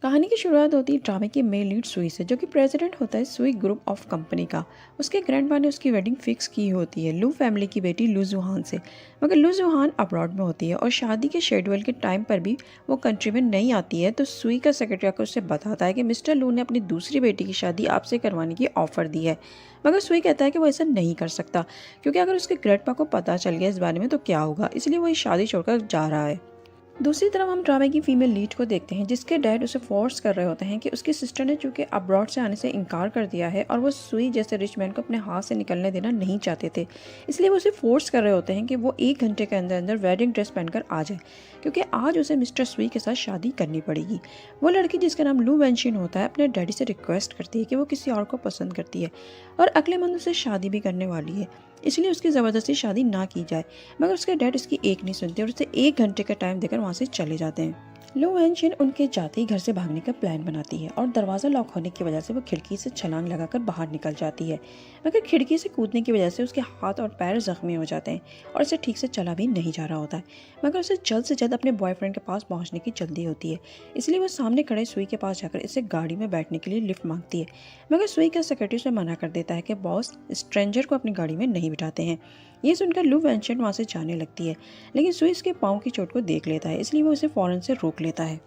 कहानी की शुरुआत होती है ड्रामे की मेन लीड सुई से, जो कि प्रेसिडेंट होता है सुई ग्रुप ऑफ कंपनी का। उसके ग्रैंडपा ने उसकी वेडिंग फिक्स की होती है लू फैमिली की बेटी लू जुहान से। मगर लू जुहान अब्रॉड में होती है और शादी के शेड्यूल के टाइम पर भी वो कंट्री में नहीं आती है। तो सुई का सेक्रेटरी आकर उससे बताता है कि मिस्टर लू ने अपनी दूसरी बेटी की शादी आपसे करवाने की ऑफर दी है। मगर सुई कहता है कि वो ऐसा नहीं कर सकता, क्योंकि अगर उसके ग्रैंडपा को पता चल गया इस बारे में तो क्या होगा, इसलिए वो ये शादी छोड़कर जा रहा है। दूसरी तरफ हम ड्रामे की फीमेल लीड को देखते हैं, जिसके डैड उसे फोर्स कर रहे होते हैं कि उसकी सिस्टर ने चूंकि अब्रॉड से आने से इनकार कर दिया है और वो सुई जैसे रिच मैन को अपने हाथ से निकलने देना नहीं चाहते थे, इसलिए वो उसे फोर्स कर रहे होते हैं कि वो 1 घंटे के अंदर अंदर वेडिंग ड्रेस पहनकर आ जाए, क्योंकि आज उसे मिस्टर सुई के साथ शादी करनी पड़ेगी। वो लड़की, जिसका नाम लू वेंशिन होता है, अपने डैडी से रिक्वेस्ट करती है कि वो किसी और को पसंद करती है और अगले मंथ उसे शादी भी करने वाली है, इसलिए उसकी ज़बरदस्ती शादी ना की जाए। मगर उसके डैड उसकी एक नहीं सुनते और उसे 1 घंटे का टाइम देकर वहाँ से चले जाते हैं। लो वेंशिन उनके जाते ही घर से भागने का प्लान बनाती है और दरवाज़ा लॉक होने की वजह से वो खिड़की से छलांग लगाकर बाहर निकल जाती है। मगर खिड़की से कूदने की वजह से उसके हाथ और पैर जख्मी हो जाते हैं और उसे ठीक से चला भी नहीं जा रहा होता है। मगर उसे जल्द से जल्द अपने बॉयफ्रेंड के पास पहुंचने की जल्दी होती है, इसलिए वो सामने खड़े सुई के पास जाकर इसे गाड़ी में बैठने के लिए लिफ्ट मांगती है। मगर सुई का सेक्रेटरी उसे मना कर देता है कि बॉस स्ट्रेंजर को अपनी गाड़ी में नहीं बिठाते हैं। ये सुनकर लू वेंशिन वहाँ से जाने लगती है, लेकिन सुई उसके पाँव की चोट को देख लेता है, इसलिए वो उसे फौरन से रोक लेता है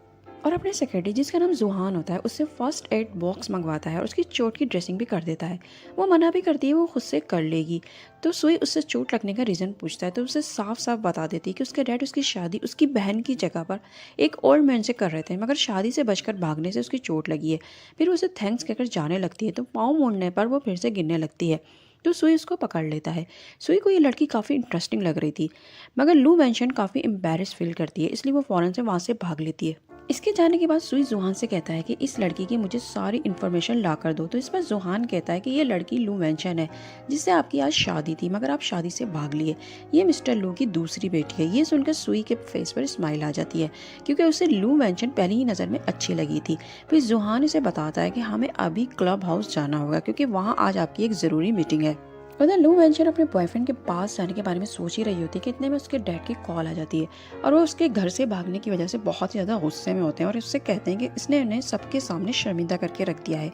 और अपने सेक्रेटरी, जिसका नाम जुहान होता है, उससे फर्स्ट एड बॉक्स मंगवाता है और उसकी चोट की ड्रेसिंग भी कर देता है। वो मना भी करती है वो खुद से कर लेगी। तो सुई उससे चोट लगने का रीज़न पूछता है, तो उसे साफ साफ बता देती है कि उसके डैड उसकी शादी उसकी बहन की जगह पर एक ओल्ड मैन से कर रहे थे, मगर शादी से बचकर भागने से उसकी चोट लगी है। फिर वो उसे थैंक्स कहकर जाने लगती है, तो पाँव मोड़ने पर वो फिर से गिरने लगती है। तो सुई उसको पकड़ लेता है। सुई को ये लड़की काफ़ी इंटरेस्टिंग लग रही थी, मगर लू वेंशन काफ़ी एम्बेरस फील करती है, इसलिए वो फ़ौरन से वहाँ से भाग लेती है। इसके जाने के बाद सुई जुहान से कहता है कि इस लड़की की मुझे सारी इन्फॉर्मेशन ला कर दो। तो इस पर जुहान कहता है कि ये लड़की लू वेंशन है, जिससे आपकी आज शादी थी, मगर आप शादी से भाग लिए। ये मिस्टर लू की दूसरी बेटी है। ये सुनकर सुई के फेस पर स्माइल आ जाती है, क्योंकि उसे लू वेंशन पहली ही नज़र में अच्छी लगी थी। फिर जुहान इसे बताता है कि हमें अभी क्लब हाउस जाना होगा, क्योंकि वहाँ आज आपकी एक ज़रूरी मीटिंग है। उधर लू वेंचर अपने बॉयफ्रेंड के पास जाने के बारे में सोच ही रही होती है कि इतने में उसके डैड की कॉल आ जाती है और वो उसके घर से भागने की वजह से बहुत ही ज़्यादा गुस्से में होते हैं और उससे कहते हैं कि इसने उन्हें सबके सामने शर्मिंदा करके रख दिया है।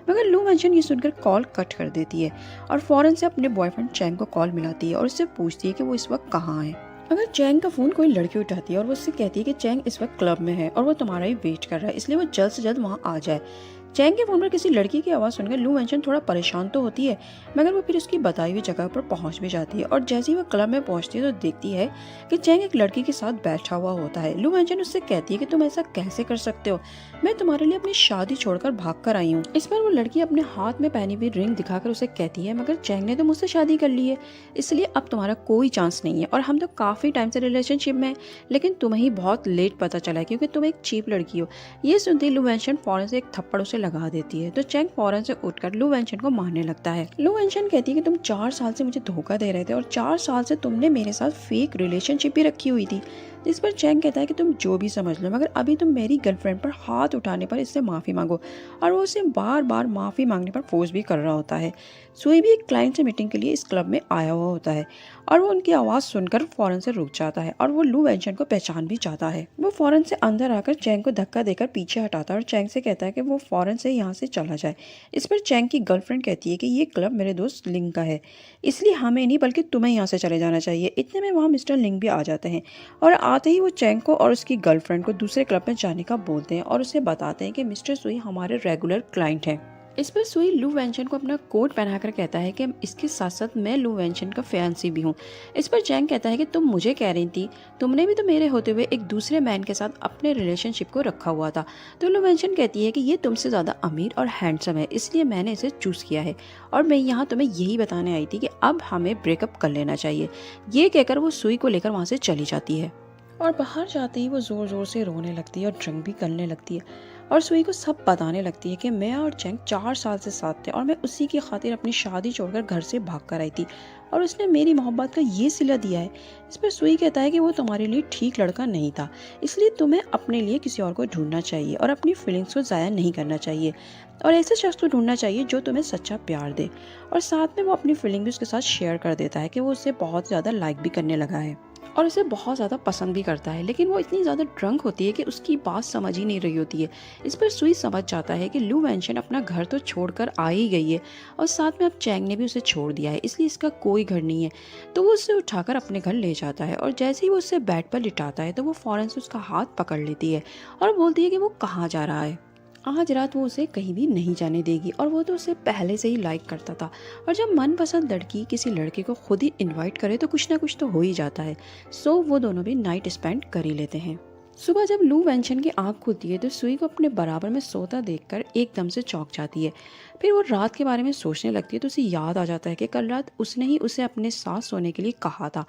मगर लू वेंचर ये सुनकर कॉल कट कर देती है और फ़ौरन से अपने बॉयफ्रेंड चैंग को कॉल मिलाती है और उससे पूछती है कि वो इस वक्त कहाँ है। मगर चैंग का फ़ोन कोई लड़की उठाती है और वो उससे कहती है कि चैंग इस वक्त क्लब में है और वो तुम्हारा ही वेट कर रहा है, इसलिए वो जल्द से जल्द वहाँ आ जाए। चैंग के फोन पर किसी लड़की की आवाज़ सुनकर लू वेंशन थोड़ा परेशान तो होती है, मगर वो फिर उसकी बताई हुई जगह पर पहुंच भी जाती है और जैसे ही वो क्लब में पहुंचती है तो देखती है कि चैंग एक लड़की के साथ बैठा हुआ होता है। लू वेंशन उससे कहती है कि तुम ऐसा कैसे कर सकते हो, मैं तुम्हारे लिए अपनी शादी छोड़कर भाग कर आई हूँ। इस पर वो लड़की अपने हाथ में पहनी हुई रिंग दिखाकर उसे कहती है, मगर चैंग ने तो मुझसे शादी कर ली है, इसलिए अब तुम्हारा कोई चांस नहीं है और हम तो काफ़ी टाइम से रिलेशनशिप में हैं, लेकिन तुम्हें ही बहुत लेट पता चला है क्योंकि तुम एक चीप लड़की हो। ये सुनते लू वेंशन फौरन से एक थप्पड़ उसे लगा देती है, तो चैंग फौरन से उठकर लू वेंशन को मारने लगता है। लू वेंशन कहती है कि तुम 4 साल से मुझे धोखा दे रहे थे और 4 साल से तुमने मेरे साथ फेक रिलेशनशिप भी रखी हुई थी। इस पर चैंग कहता है कि तुम जो भी समझ लो, मगर अभी तुम मेरी गर्लफ्रेंड पर हाथ उठाने पर इससे माफ़ी मांगो। और वो उसे बार बार माफ़ी मांगने पर फोर्स भी कर रहा होता है। सुई भी एक क्लाइंट से मीटिंग के लिए इस क्लब में आया हुआ होता है और वो उनकी आवाज़ सुनकर फ़ौरन से रुक जाता है और वो लू वेंशन को पहचान भी जाता है। वो फ़ौरन से अंदर आकर चैंग को धक्का देकर पीछे हटाता है और चैंग से कहता है कि वो फ़ौरन से यहाँ से चला जाए। इस पर चैंग की गर्लफ्रेंड कहती है कि ये क्लब मेरे दोस्त लिंग का है, इसलिए हमें नहीं बल्कि तुम्हें यहाँ से चले जाना चाहिए। इतने में वहाँ मिस्टर लिंग भी आ जाते हैं और आते ही वो चैंग को और उसकी गर्लफ्रेंड को दूसरे क्लब में जाने का बोलते हैं और उसे बताते हैं कि मिस्टर सुई हमारे रेगुलर क्लाइंट हैं। इस पर सुई लू वेंशन को अपना कोट पहनाकर कहता है कि इसके साथ साथ मैं लू वेंशन का फैंसी भी हूँ। इस पर चैंग कहता है कि तुम मुझे कह रही थी, तुमने भी तो मेरे होते हुए एक दूसरे मैन के साथ अपने रिलेशनशिप को रखा हुआ था। तो लू वेंशन कहती है कि ये तुमसे ज़्यादा अमीर और हैंडसम है, इसलिए मैंने इसे चूज़ किया है और मैं यहाँ तुम्हें यही बताने आई थी कि अब हमें ब्रेकअप कर लेना चाहिए। ये कहकर वो सुई को लेकर वहाँ से चली जाती है और बाहर जाते ही वो ज़ोर ज़ोर से रोने लगती है और ड्रिंक भी करने लगती है और सुई को सब बताने लगती है कि मैं और चैंग 4 साल से साथ थे और मैं उसी की खातिर अपनी शादी छोड़कर घर से भाग कर आई थी और उसने मेरी मोहब्बत का ये सिला दिया है। इस पर सुई कहता है कि वो तुम्हारे लिए ठीक लड़का नहीं था, इसलिए तुम्हें अपने लिए किसी और को ढूंढना चाहिए और अपनी फीलिंग्स को ज़ाया नहीं करना चाहिए और ऐसे शख्स को ढूंढना चाहिए जो तुम्हें सच्चा प्यार दे। और साथ में वो अपनी फीलिंग भी उसके साथ शेयर कर देता है कि वो उसे बहुत ज़्यादा लाइक भी करने लगा है। और उसे बहुत ज़्यादा पसंद भी करता है, लेकिन वो इतनी ज़्यादा ड्रंक होती है कि उसकी बात समझ ही नहीं रही होती है। इस पर सुई समझ जाता है कि लू वेंशन अपना घर तो छोड़कर आ ही गई है और साथ में अब चैंग ने भी उसे छोड़ दिया है, इसलिए इसका कोई घर नहीं है। तो वो उसे उठाकर अपने घर ले जाता है और जैसे ही वो उसे बेड पर लिटाता है तो वो फ़ौरन से उसका हाथ पकड़ लेती है और बोलती है कि वो कहाँ जा रहा है। आज रात वो उसे कहीं भी नहीं जाने देगी और वो तो उसे पहले से ही लाइक करता था। और जब मनपसंद लड़की किसी लड़के को खुद ही इनवाइट करे तो कुछ ना कुछ तो हो ही जाता है। सो वो दोनों भी नाइट स्पेंड कर ही लेते हैं। सुबह जब लू वेंशन की आंख खुलती है तो सुई को अपने बराबर में सोता देखकर एकदम से चौंक जाती है। फिर वो रात के बारे में सोचने लगती है तो उसे याद आ जाता है कि कल रात उसने ही उसे अपने साथ सोने के लिए कहा था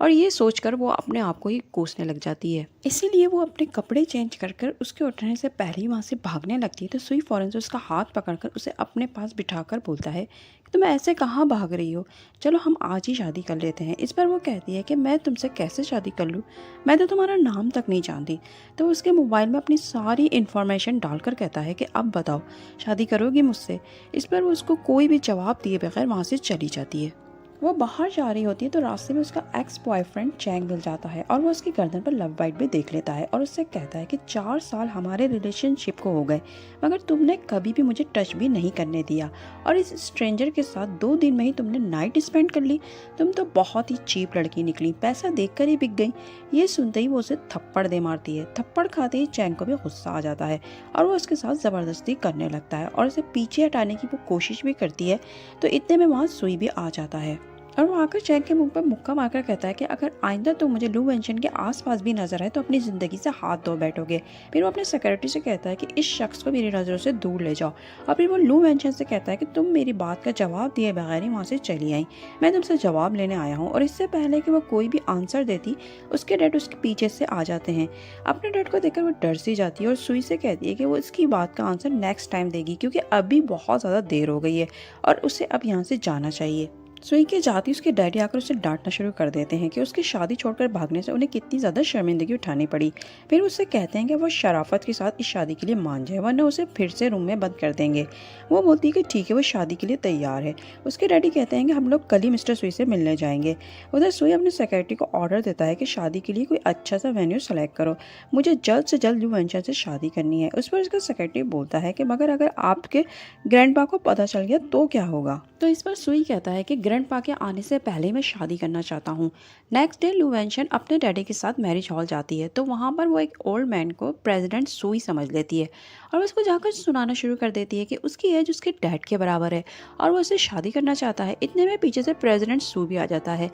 और ये सोचकर वो अपने आप को ही कोसने लग जाती है। इसीलिए वो अपने कपड़े चेंज कर कर उसके उठने से पहले ही वहाँ से भागने लगती है तो सुई फौरन से उसका हाथ पकड़कर उसे अपने पास बिठाकर बोलता है कि तुम ऐसे कहाँ भाग रही हो, चलो हम आज ही शादी कर लेते हैं। इस पर वो कहती है कि मैं तुमसे कैसे शादी कर लूँ, मैं तो तुम्हारा नाम तक नहीं जानती। तो उसके मोबाइल में अपनी सारी इन्फॉर्मेशन डालकर कहता है कि अब बताओ शादी करोगी मुझसे। इस पर वो उसको कोई भी जवाब दिए बगैर वहाँ से चली जाती है। वो बाहर जा रही होती है तो रास्ते में उसका एक्स बॉयफ्रेंड चैंग मिल जाता है और वो उसकी गर्दन पर लव बाइट भी देख लेता है और उससे कहता है कि 4 साल हमारे रिलेशनशिप को हो गए मगर तुमने कभी भी मुझे टच भी नहीं करने दिया और इस स्ट्रेंजर के साथ 2 दिन में ही तुमने नाइट स्पेंड कर ली। तुम तो बहुत ही चीप लड़की निकली, पैसा देखकर ही बिक गई। ये सुनते ही वो उसे थप्पड़ दे मारती है। थप्पड़ खाते ही चैंग को भी गुस्सा आ जाता है और वो उसके साथ ज़बरदस्ती करने लगता है और उसे पीछे हटाने की वो कोशिश भी करती है। तो इतने में वहाँ सुई भी आ जाता है और वो आकर चैंग के मुंह पर मुक्का मारकर कहता है कि अगर आइंदा तो मुझे लू वेंशन के आसपास भी नजर आए तो अपनी ज़िंदगी से हाथ धो बैठोगे। फिर वो अपने सिक्योरिटी से कहता है कि इस शख्स को मेरी नज़रों से दूर ले जाओ और फिर वो लू वेंशन से कहता है कि तुम मेरी बात का जवाब दिए बगैर ही वहाँ से चली आई, मैं तुमसे जवाब लेने आया हूँ। और इससे पहले कि वो कोई भी आंसर देती उसके डैड उसके पीछे से आ जाते हैं। अपने डैड को देखकर वो डर सी जाती है और सुई से कहती है कि वो इसकी बात का आंसर नेक्स्ट टाइम देगी क्योंकि अभी बहुत ज़्यादा देर हो गई है और उसे अब यहाँ से जाना चाहिए। सुई के जाती उसके डैडी आकर उसे डांटना शुरू कर देते हैं कि उसकी शादी छोड़कर भागने से उन्हें कितनी ज़्यादा शर्मिंदगी उठानी पड़ी। फिर उससे कहते हैं कि वो शराफत के साथ इस शादी के लिए मान जाए वरना उसे फिर से रूम में बंद कर देंगे। वो बोलती है कि ठीक है, वो शादी के लिए तैयार है। उसके डैडी कहते हैं कि हम लोग कल ही मिस्टर सुई से मिलने जाएंगे। उधर सुई अपने सेक्रेटरी को ऑर्डर देता है कि शादी के लिए कोई अच्छा सा वेन्यू सेलेक्ट करो, मुझे जल्द से जल्द लू वेंशन से शादी करनी है। उस पर उसका सेक्रेटरी बोलता है कि मगर अगर आपके ग्रैंडपा को पता चल गया तो क्या होगा। तो इस पर सुई कहता है कि ग्रैंडपा के आने से पहले मैं शादी करना चाहता हूँ। नेक्स्ट डे लू वेंशन अपने डैडी के साथ मैरिज हॉल जाती है तो वहाँ पर वो एक ओल्ड मैन को प्रेसिडेंट सुई समझ लेती है और उसको जाकर सुनाना शुरू कर देती है कि उसकी एज उसके डैड के बराबर है और वो उससे शादी करना चाहता है। इतने में पीछे से प्रेसिडेंट सू भी आ जाता है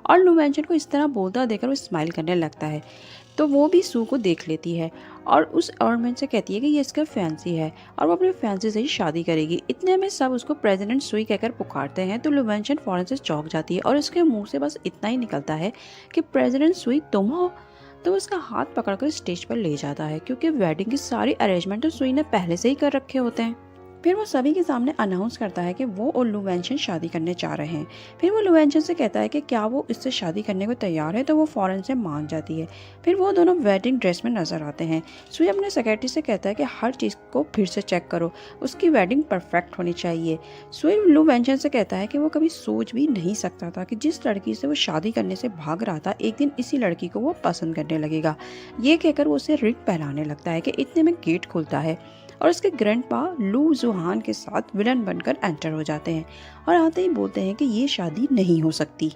और लू वेंशन को इस तरह बोलता देखकर वो स्माइल करने लगता है। तो वो भी सू को देख लेती है और उस ऑर्नमेंट से कहती है कि ये इसका फैंसी है और वो अपने फैंसी से ही शादी करेगी। इतने में सब उसको प्रेसिडेंट सुई कहकर पुकारते हैं तो लू वेंशन फौरन से चौंक जाती है और उसके मुंह से बस इतना ही निकलता है कि प्रेसिडेंट सुई तुम हो। तो उसका हाथ पकड़कर स्टेज पर ले जाता है क्योंकि वेडिंग की सारी अरेंजमेंट तो सुई ने पहले से ही कर रखे होते हैं। फिर वो सभी के सामने अनाउंस करता है कि वो और लू वेंशन शादी करने जा रहे हैं। फिर वो लू वेंशन से कहता है कि क्या वो इससे शादी करने को तैयार है तो वो फ़ौरन से मान जाती है। फिर वो दोनों वेडिंग ड्रेस में नजर आते हैं। सुई अपने सेक्रेटरी से कहता है कि हर चीज़ को फिर से चेक करो, उसकी वेडिंग परफेक्ट होनी चाहिए। सुई लू वेंशन से कहता है कि वो कभी सोच भी नहीं सकता था कि जिस लड़की से वो शादी करने से भाग रहा था एक दिन इसी लड़की को वो पसंद करने लगेगा। ये कहकर वो उसे रिंग पहनाने लगता है कि इतने में गेट खुलता है और उसके ग्रैंडपा लू जुहान के साथ विलन बनकर एंटर हो जाते हैं और आते ही बोलते हैं कि ये शादी नहीं हो सकती।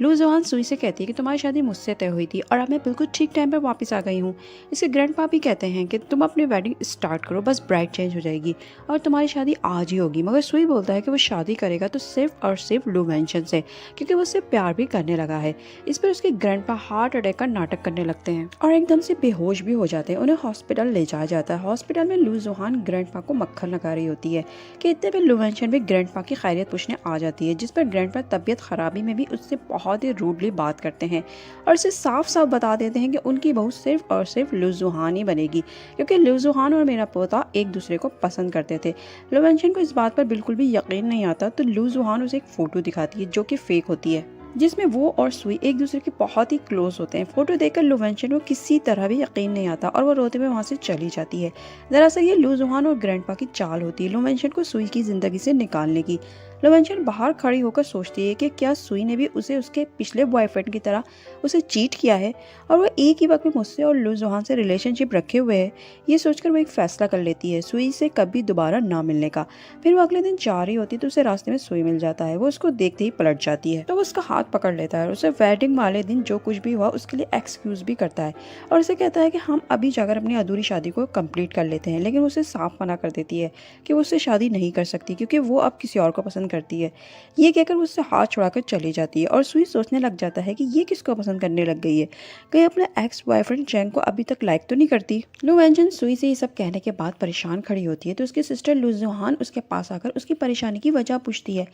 लू जुहान सुई से कहती है कि तुम्हारी शादी मुझसे तय हुई थी और अब मैं बिल्कुल ठीक टाइम पर वापस आ गई हूँ। इसके ग्रैंडपा भी कहते हैं कि तुम अपनी वेडिंग स्टार्ट करो, बस ब्राइड चेंज हो जाएगी और तुम्हारी शादी आज ही होगी। मगर सुई बोलता है कि वो शादी करेगा तो सिर्फ और सिर्फ लू वेंशन से क्योंकि वो उससे प्यार भी करने लगा है। इस पर उसके ग्रैंडपा हार्ट अटैक का नाटक करने लगते हैं और एकदम से बेहोश भी हो जाते हैं। उन्हें हॉस्पिटल ले जाया जाता है। हॉस्पिटल में लू जुहान ग्रैंडपा को मक्खन लगा रही होती है कि इतने में लू वेंशन भी ग्रैंडपा की खैरियत पूछने आ जाती है, जिस पर ग्रैंडपा तबीयत खराबी में भी उससे बहुत ही रूडली बात करते हैं और उसे साफ साफ बता देते हैं कि उनकी बहू सिर्फ और सिर्फ लू जुहान ही बनेगी क्योंकि लू जुहान और मेरा पोता एक दूसरे को पसंद करते थे। लू वेंशन को इस बात पर बिल्कुल भी यकीन नहीं आता तो लू जुहान उसे एक फोटो दिखाती है जो कि फेक होती है, जिसमें वो और सुई एक दूसरे के बहुत ही क्लोज होते हैं। फोटो देखकर लू वेंशन को किसी तरह भी यकीन नहीं आता और वो रोते हुए वहाँ से चली जाती है। दरअसल ये लू जुहान और ग्रैंडपा की चाल होती है लू वेंशन को सुई की जिंदगी से निकालने की। लवेंशन बाहर खड़ी होकर सोचती है कि क्या सुई ने भी उसे उसके पिछले बॉयफ्रेंड की तरह उसे चीट किया है और वो एक ही वक्त में मुझसे और लू जुहान से रिलेशनशिप रखे हुए है। ये सोचकर वो एक फैसला कर लेती है सुई से कभी दोबारा ना मिलने का। फिर वो अगले दिन जा रही होती है तो उसे रास्ते में सुई मिल जाता है। वो उसको देखते ही पलट जाती है तो वो उसका हाथ पकड़ लेता है और उसे वेडिंग वाले दिन जो कुछ भी हुआ उसके लिए एक्सक्यूज भी करता है और उसे कहता है कि हम अभी जाकर अपनी अधूरी शादी को कंप्लीट कर लेते हैं। लेकिन वो उसे साफ मना कर देती है कि वो उससे शादी नहीं कर सकती क्योंकि वो अब किसी और को पसंद करती है। ये कहकर वो उससे हाथ छुड़ाकर चली जाती है और सुई सोचने लग जाता है कि ये किसको पसंद करने लग गई है, कहीं अपने एक्स बॉयफ्रेंड चैंग को अभी तक लाइक तो नहीं करती। लू वेंजन सुई से ये सब कहने के बाद परेशान खड़ी होती है तो उसकी सिस्टर लू जुहान उसके पास आकर उसकी परेशानी की वजह पूछती है।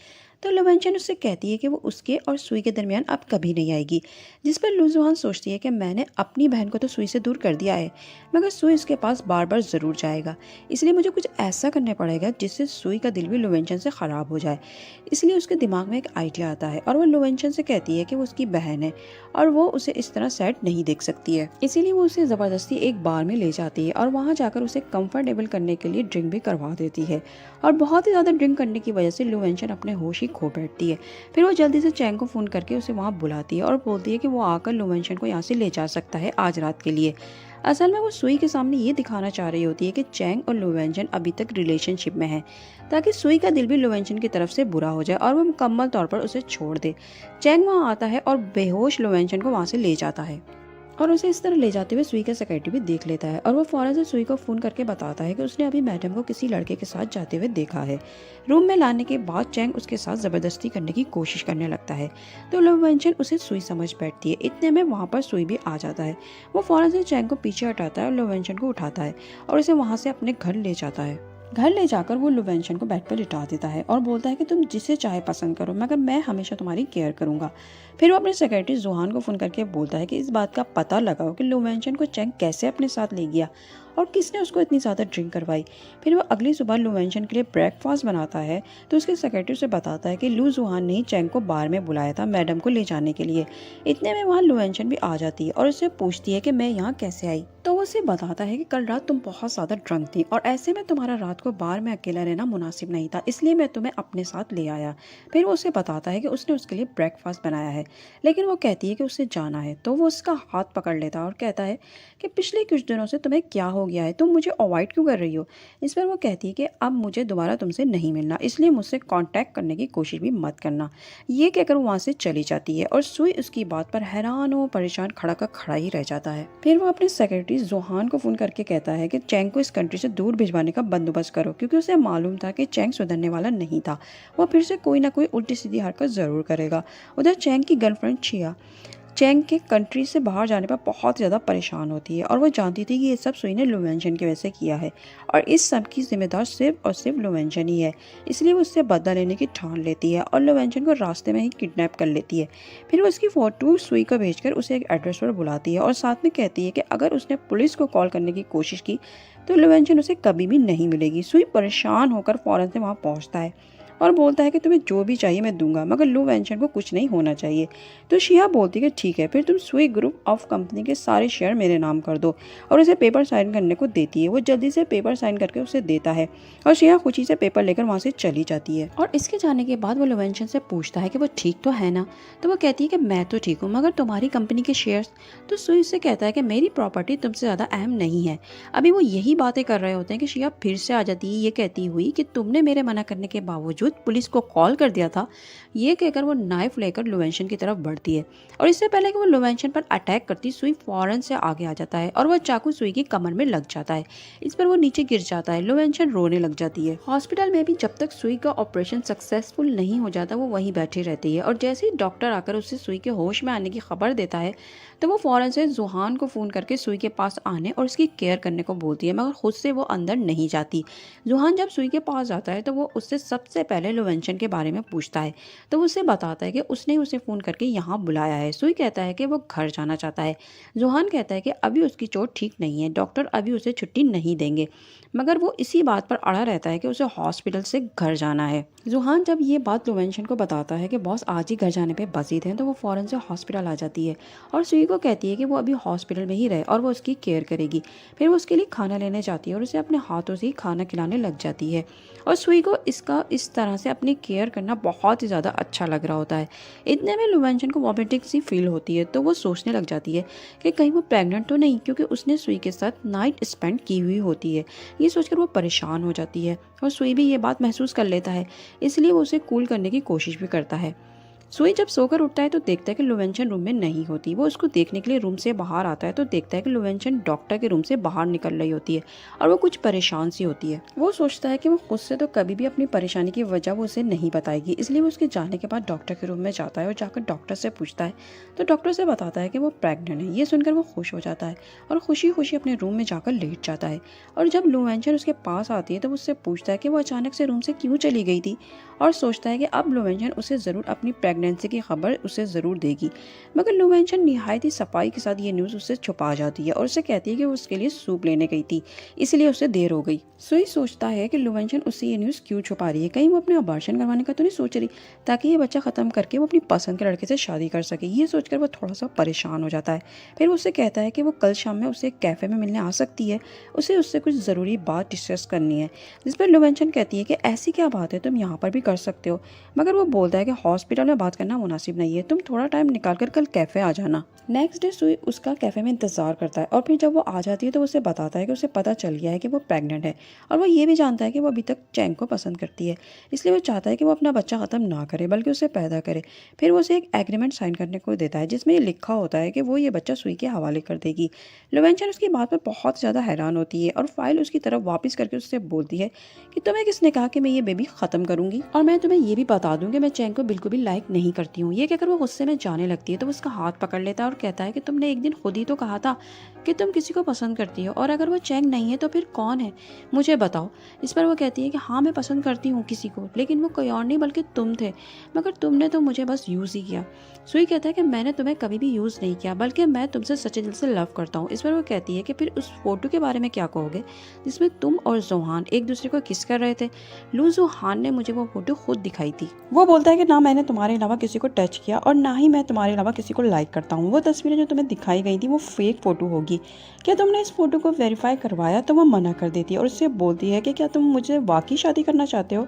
तो लू वेंजन उससे कहती है कि वो उसके और सुई के दरमियान अब कभी नहीं आएगी, जिस पर लू जुहान सोचती है कि मैंने अपनी बहन को तो सुई से दूर कर दिया है मगर सुई उसके पास बार बार ज़रूर जाएगा, इसलिए मुझे कुछ ऐसा करना पड़ेगा जिससे सुई का दिल भी लू वेंजन से ख़राब हो जाए। इसलिए उसके दिमाग में एक आइडिया आता है और वो लू वेंजन से कहती है कि वो उसकी बहन है और वो उसे इस तरह सैड नहीं देख सकती है। इसीलिए वो उसे ज़बरदस्ती एक बार में ले जाती है और वहाँ जाकर उसे कंफर्टेबल करने के लिए ड्रिंक भी करवा देती है और बहुत ही ज़्यादा ड्रिंक करने की वजह से लू वेंजन अपने होश ही खो बैठती है। फिर वो जल्दी से चैंग को फ़ोन करके उसे वहाँ बुलाती है और बोलती है कि वो आकर लू वेंजन को यहाँ से ले जा सकता है आज रात के लिए। असल में वो सुई के सामने ये दिखाना चाह रही होती है कि चैंग और लू वेंजन अभी तक रिलेशनशिप में है ताकि सुई का दिल भी लू वेंजन की तरफ से बुरा हो जाए और वो मुकम्मल तौर पर उसे छोड़ दे। चैंग वहाँ आता है और बेहोश लू वेंजन को वहाँ से ले जाता है और उसे इस तरह ले जाते हुए सुई का सेक्रेटरी भी देख लेता है और वो फौरन से सुई को फ़ोन करके बताता है कि उसने अभी मैडम को किसी लड़के के साथ जाते हुए देखा है। रूम में लाने के बाद चैंग उसके साथ ज़बरदस्ती करने की कोशिश करने लगता है तो लू वेंजन उसे सुई समझ बैठती है। इतने में वहाँ पर सुई भी आ जाता है। वो फौरन से चैंग को पीछे हटाता है और लू वेंजन को उठाता है और उसे वहाँ से अपने घर ले जाता है। घर ले जाकर वो लू वेंजन को बेड पर लिटा देता है और बोलता है कि तुम जिसे चाहे पसंद करो मगर मैं हमेशा तुम्हारी केयर करूंगा। फिर वो अपने सेक्रेटरी जुहान को फ़ोन करके बोलता है कि इस बात का पता लगाओ कि लू वेंजन को चैंग कैसे अपने साथ ले गया और किसने उसको इतनी ज़्यादा ड्रिंक करवाई। फिर वो अगली सुबह लू वेंजन के लिए ब्रेकफास्ट बनाता है तो उसके सेक्रेटरी से बताता है कि लू जुहान ने चैंग को बार में बुलाया था मैडम को ले जाने के लिए। इतने में वहाँ लू वेंजन भी आ जाती है और उससे पूछती है कि मैं यहाँ कैसे आई। तो वो उसे बताता है कि कल रात तुम बहुत ज़्यादा ड्रंक थी और ऐसे में तुम्हारा रात को बार में अकेला रहना मुनासिब नहीं था, इसलिए मैं तुम्हें अपने साथ ले आया। फिर वो उसे बताता है कि उसने उसके लिए ब्रेकफास्ट बनाया है लेकिन वो कहती है कि उसे जाना है। तो वो उसका हाथ पकड़ लेता है और कहता है कि पिछले कुछ दिनों से तुम्हें क्या हो गया है, तुम मुझे अवॉइड क्यों कर रही हो। इस पर वो कहती है कि अब मुझे दोबारा तुमसे नहीं मिलना, इसलिए मुझसे कांटेक्ट करने की कोशिश भी मत करना। ये कहकर वो वहाँ से चली जाती है और सुई उसकी बात पर हैरान और परेशान खड़ा का खड़ा ही रह जाता है। फिर वो अपने सेक्रेटरी जोहान को फ़ोन करके कहता है कि चैंग को इस कंट्री से दूर भिजवाने का बंदोबस्त करो क्योंकि उसे मालूम था कि चैंग सुधरने वाला नहीं था, वो फिर से कोई ना कोई उल्टी सीधी हरकत ज़रूर करेगा। उधर चैंग की गर्लफ्रेंड छिया चैंग के कंट्री से बाहर जाने पर बहुत ज़्यादा परेशान होती है और वो जानती थी कि ये सब सुई ने लू वेंजन की वजह से किया है और इस सब की जिम्मेदार सिर्फ और सिर्फ लू वेंजन ही है। इसलिए वो उससे बदला लेने की ठान लेती है और लू वेंजन को रास्ते में ही किडनैप कर लेती है। फिर वो उसकी फ़ोटो सुई को भेजकर उसे एक एड्रेस पर बुलाती है और साथ में कहती है कि अगर उसने पुलिस को कॉल करने की कोशिश की तो लू वेंजन उसे कभी भी नहीं मिलेगी। सुई परेशान होकर फ़ौरन से वहाँ पहुँचता है और बोलता है कि तुम्हें जो भी चाहिए मैं दूंगा मगर लू वेंजन को कुछ नहीं होना चाहिए। तो शिया बोलती है कि ठीक है, फिर तुम सुई ग्रुप ऑफ कंपनी के सारे शेयर मेरे नाम कर दो और उसे पेपर साइन करने को देती है। वो जल्दी से पेपर साइन करके उसे देता है और शिया खुशी से पेपर लेकर वहाँ से चली जाती है। और इसके जाने के बाद वो लू वेंजन से पूछता है कि वो ठीक तो है ना। तो वो कहती है कि मैं तो ठीक हूँ मगर तुम्हारी कंपनी के शेयर्स। तो सुई उससे कहता है कि मेरी प्रॉपर्टी तुमसे ज़्यादा अहम नहीं है। अभी वो यही बातें कर रहे होते हैं कि शिया फिर से आ जाती है ये कहती हुई कि तुमने मेरे मना करने के बावजूद पुलिस को कॉल कर दिया था। ये कहकर वो नाइफ लेकर लू वेंजन की तरफ बढ़ती है और इससे पहले कि वो लू वेंजन पर अटैक करती सुई फौरन से आगे आ जाता है और वह चाकू सुई की कमर में लग जाता है। इस पर वो नीचे गिर जाता है। लू वेंजन रोने लग जाती है। हॉस्पिटल में भी जब तक सुई का ऑपरेशन सक्सेसफुल नहीं हो जाता वो वहीं बैठी रहती है और जैसे ही डॉक्टर आकर उसे सुई के होश में आने की खबर देता है तो वो फ़ौरन से जुहान को फ़ोन करके सुई के पास आने और उसकी केयर करने को बोलती है मगर खुद से वो अंदर नहीं जाती। जुहान जब सुई के पास जाता है तो वो उससे सबसे पहले लू वेंजन के बारे में पूछता है तो वो उसे बताता है कि उसने उसे फ़ोन करके यहाँ बुलाया है। सुई कहता है कि वो घर जाना चाहता है। जुहान कहता है कि अभी उसकी चोट ठीक नहीं है, डॉक्टर अभी उसे छुट्टी नहीं देंगे मगर वो इसी बात पर अड़ा रहता है कि उसे हॉस्पिटल से घर जाना है। जुहान जब ये बात लू वेंजन को बताता है कि बॉस आज ही घर जाने पे बसीद हैं तो वो फ़ौरन से हॉस्पिटल आ जाती है और सुई को कहती है कि वो अभी हॉस्पिटल में ही रहे और वो उसकी केयर करेगी। फिर वो उसके लिए खाना लेने जाती है और उसे अपने हाथों से ही खाना खिलाने लग जाती है और सुई को इसका इस तरह तरह से अपनी केयर करना बहुत ही ज़्यादा अच्छा लग रहा होता है। इतने में लुवेंशन को वॉमिटिंग सी फील होती है, तो वो सोचने लग जाती है कि कहीं वो प्रेग्नेंट तो नहीं, क्योंकि उसने सुई के साथ नाइट स्पेंड की हुई होती है। ये सोचकर वो परेशान हो जाती है और सुई भी ये बात महसूस कर लेता है, इसलिए वो उसे कूल करने की कोशिश भी करता है। सुई जब सोकर उठता है तो देखता है कि लुवेंशन रूम में नहीं होती। वो उसको देखने के लिए रूम से बाहर आता है तो देखता है कि लुवेंशन डॉक्टर के रूम से बाहर निकल रही होती है और वो कुछ परेशान सी होती है। वो सोचता है कि वो खुद से तो कभी भी अपनी परेशानी की वजह वो उसे नहीं बताएगी, इसलिए वो उसके जाने के बाद डॉक्टर के रूम में जाता है और जाकर डॉक्टर से पूछता है तो डॉक्टर से बताता है कि वो प्रेग्नेंट है। ये सुनकर वो खुश हो जाता है और खुशी खुशी अपने रूम में जाकर लेट जाता है। और जब लुवेंशन उसके पास आती है तो उससे पूछता है कि वो अचानक से रूम से क्यों चली गई थी, और सोचता है कि अब लुवेंशन उसे ज़रूर अपनी प्रेगनेंसी की खबर उसे ज़रूर देगी। मगर लुवेंशन निहायत ही सफाई के साथ ये न्यूज़ उससे छुपा जाती है और उसे कहती है कि वो उसके लिए सूप लेने गई थी, इसलिए उसे देर हो गई। सुई सोचता है कि लुवेंशन उससे ये न्यूज़ क्यों छुपा रही है, कहीं वो अपने अबॉर्शन करवाने का तो नहीं सोच रही, ताकि ये बच्चा ख़त्म करके वो अपनी पसंद के लड़के से शादी कर सके। ये सोचकर वो थोड़ा सा परेशान हो जाता है। फिर वो उससे कहता है कि वो कल शाम में उसे कैफ़े में मिलने आ सकती है, उसे उससे कुछ ज़रूरी बात डिस्कस करनी है। जिस पर लुवेंशन कहती है कि ऐसी क्या बात है, तुम यहाँ पर भी कर सकते हो। मगर वो बोलता है कि हॉस्पिटल में बात करना मुनासिब नहीं है, तुम थोड़ा टाइम निकाल कर कल कैफ़े आ जाना। नेक्स्ट डे सुई उसका कैफ़े में इंतज़ार करता है और फिर जब वो आ जाती है तो उसे बताता है कि उसे पता चल गया है कि वो प्रेग्नेंट है और वो ये भी जानता है कि वो अभी तक चैंग को पसंद करती है, इसलिए वो चाहता है कि वो अपना बच्चा ख़त्म ना करे बल्कि उसे पैदा करे। फिर वो उसे एक एग्रीमेंट साइन करने को देता है जिसमें ये लिखा होता है कि वो ये बच्चा सुई के हवाले कर देगी। लुवेंशन उसकी बात पर बहुत ज़्यादा हैरान होती है और फाइल उसकी तरफ वापस करके उससे बोलती है कि तुम्हें किसने कहा कि मैं ये बेबी ख़त्म करूँगी, और मैं तुम्हें ये भी बता दूँ कि मैं चैंग को बिल्कुल भी लाइक नहीं करती हूँ। ये कहकर वो गुस्से में जाने लगती है तो वो उसका हाथ पकड़ लेता है और कहता है कि तुमने एक दिन खुद ही तो कहा था कि तुम किसी को पसंद करती हो, और अगर वो चैंग नहीं है तो फिर कौन है, मुझे बताओ। इस पर वो कहती है कि हाँ मैं पसंद करती हूँ किसी को, लेकिन वो कोई और नहीं बल्कि तुम थे, मगर तुमने तो मुझे बस यूज़ ही किया। सुई कहता है कि मैंने तुम्हें कभी भी यूज़ नहीं किया, बल्कि मैं तुमसे सच्चे दिल से लव करता हूँ। इस पर वो कहती है कि फिर उस फोटो के बारे में क्या कहोगे जिसमें तुम और जोहान एक दूसरे को किस कर रहे थे। लू जोहान ने मुझे वो फोटो खुद दिखाई थी। वो बोलता है कि ना मैंने तुम्हारे अलावा किसी को टच किया और ना ही मैं तुम्हारे अलावा किसी को लाइक करता हूँ। वो तस्वीरें जो तुम्हें दिखाई गई थी वो फेक फ़ोटो होगी, क्या तुमने इस फ़ोटो को वेरीफाई करवाया। तो वो मना कर देती है और उससे बोलती है कि क्या तुम मुझे वाकई शादी करना चाहते हो।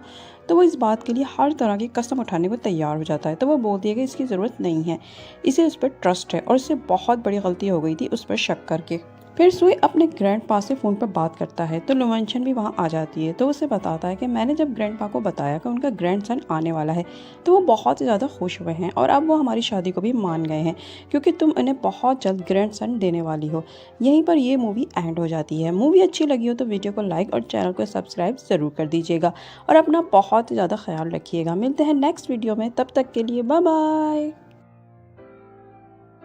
तो वो इस बात के लिए हर तरह की कसम उठाने को तैयार हो जाता है। तो वो बोलती है कि इसकी ज़रूरत नहीं है, इसे उस पर ट्रस्ट है और इससे बहुत बड़ी गलती हो गई थी उस पर शक करके। फिर सुई अपने ग्रैंड पा से फ़ोन पर बात करता है तो लुवेंशन भी वहाँ आ जाती है। तो उसे बताता है कि मैंने जब ग्रैंड पा को बताया कि उनका ग्रैंड सन आने वाला है तो वो बहुत ज़्यादा खुश हुए हैं और अब वो हमारी शादी को भी मान गए हैं, क्योंकि तुम उन्हें बहुत जल्द ग्रैंड सन देने वाली हो। यहीं पर ये मूवी एंड हो जाती है। मूवी अच्छी लगी हो तो वीडियो को लाइक और चैनल को सब्सक्राइब ज़रूर कर दीजिएगा और अपना बहुत ज़्यादा ख्याल रखिएगा। मिलते हैं नेक्स्ट वीडियो में, तब तक के लिए बाय बाय।